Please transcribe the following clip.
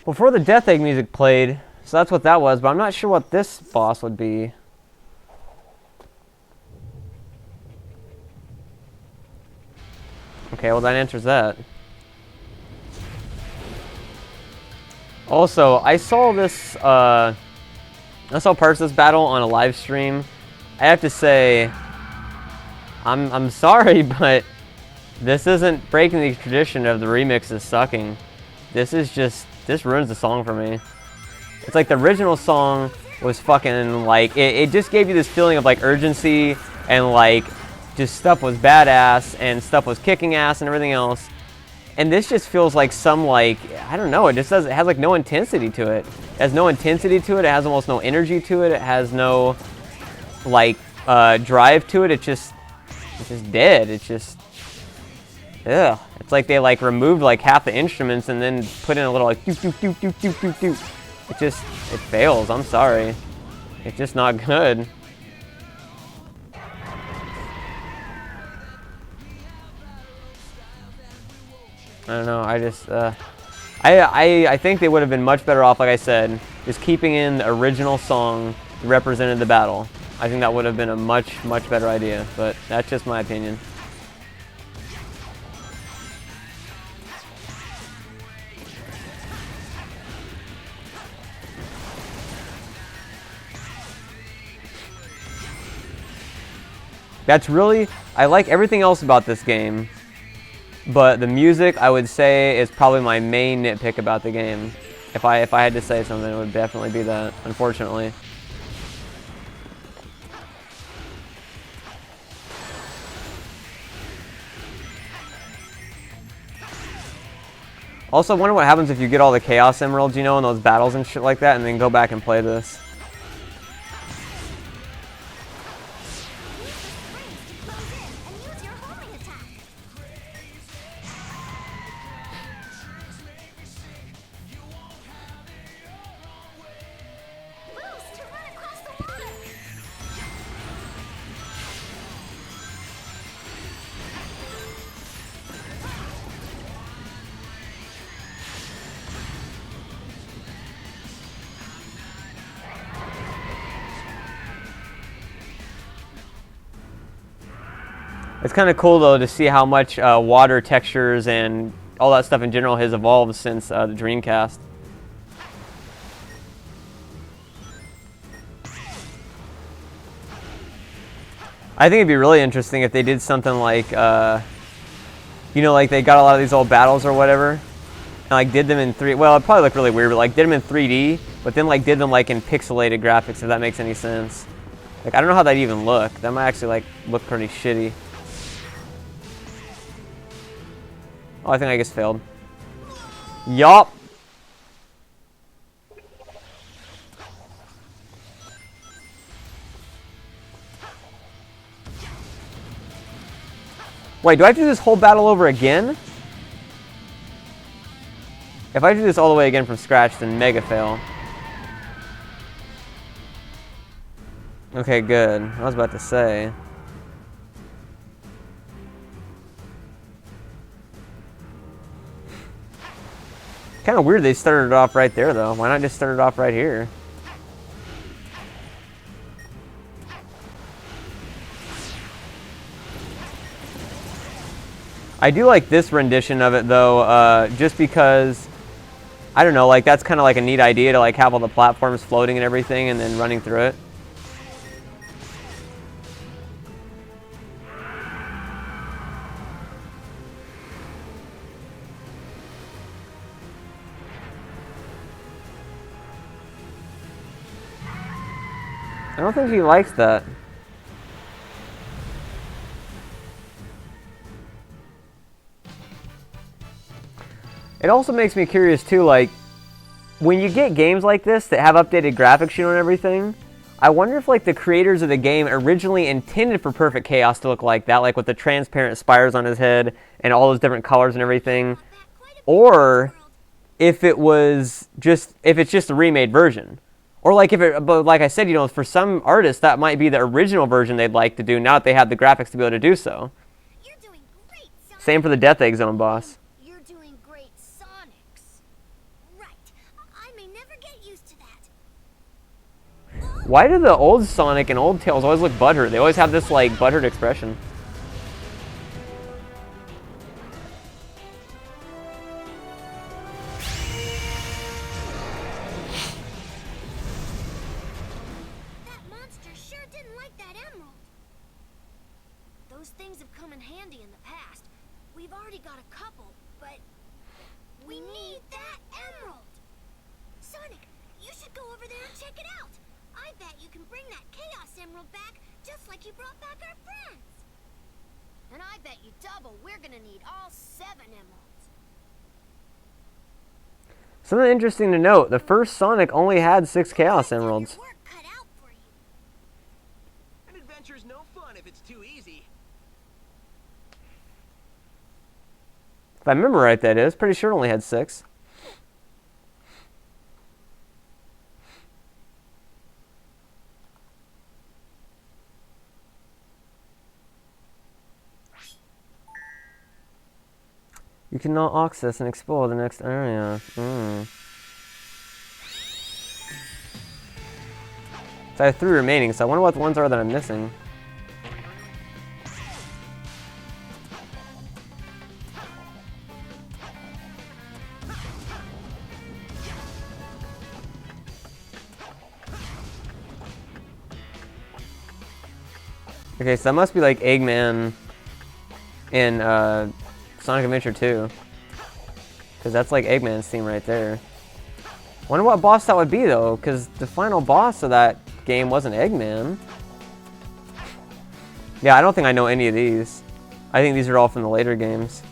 Before the Death Egg music played, so that's what that was, but I'm not sure what this boss would be. Okay, well that answers that. Also, I saw this, I saw parts of this battle on a live stream. I have to say, I'm sorry, but this isn't breaking the tradition of the remixes sucking. This ruins the song for me. It's like the original song was fucking like, it just gave you this feeling of like urgency and like just stuff was badass and stuff was kicking ass and everything else. And this just feels like some like, I don't know, it just doesn't, it has like no intensity to it. It has no intensity to it, it has almost no energy to it, it has no like drive to it, it's just dead, it's just, ugh. It's like they like removed like half the instruments and then put in a little like doop doop doop doop doop doop doop. It fails, I'm sorry. It's just not good. I don't know, I just, I think they would have been much better off, like I said, just keeping in the original song that represented the battle. I think that would have been a much, much better idea, but that's just my opinion. That's really, I like everything else about this game, but the music, I would say, is probably my main nitpick about the game. If I had to say something, it would definitely be that, unfortunately. Also, I wonder what happens if you get all the Chaos Emeralds, you know, in those battles and shit like that, and then go back and play this. It's kind of cool though to see how much water textures and all that stuff in general has evolved since the Dreamcast. I think it'd be really interesting if they did something like, you know, like they got a lot of these old battles or whatever, and like did them in well, it'd probably look really weird, but like did them in 3D, but then like did them like in pixelated graphics, if that makes any sense. Like I don't know how that'd even look. That might actually like look pretty shitty. Oh, I think I just failed. Yup. Wait, do I have to do this whole battle over again? If I do this all the way again from scratch, then mega fail. Okay, good. I was about to say. Kind of weird they started it off right there, though. Why not just start it off right here? I do like this rendition of it, though, just because, I don't know, like that's kind of like a neat idea to like have all the platforms floating and everything and then running through it. I don't think he likes that. It also makes me curious too, like, when you get games like this that have updated graphics, you know, and everything, I wonder if like the creators of the game originally intended for Perfect Chaos to look like that, like with the transparent spires on his head and all those different colors and everything, or if it's just a remade version. Or like but like I said, you know, for some artists that might be the original version they'd like to do now that they have the graphics to be able to do so. You're doing great, Sonic. Same for the Death Egg Zone boss. You're doing great, Sonics. Right. Why do the old Sonic and old Tails always look butthurt? They always have this like butthurt expression. That monster sure didn't like that emerald. Those things have come in handy in the past. We've already got a couple, but we need that emerald. Sonic, you should go over there and check it out. I bet you can bring that Chaos Emerald back just like you brought back our friends. And I bet you double we're gonna need all 7 emeralds. Something interesting to note, the first Sonic only had 6 Chaos Emeralds. Work cut out for you. An adventure's no fun if it's too easy. If I remember right, that is. Pretty sure it only had 6. You cannot access and explore the next area. So I have 3 remaining, so I wonder what the ones are that I'm missing. Okay, so that must be like Eggman in Sonic Adventure 2. Because that's like Eggman's theme right there. Wonder what boss that would be though, because the final boss of that game wasn't Eggman. Yeah, I don't think I know any of these. I think these are all from the later games.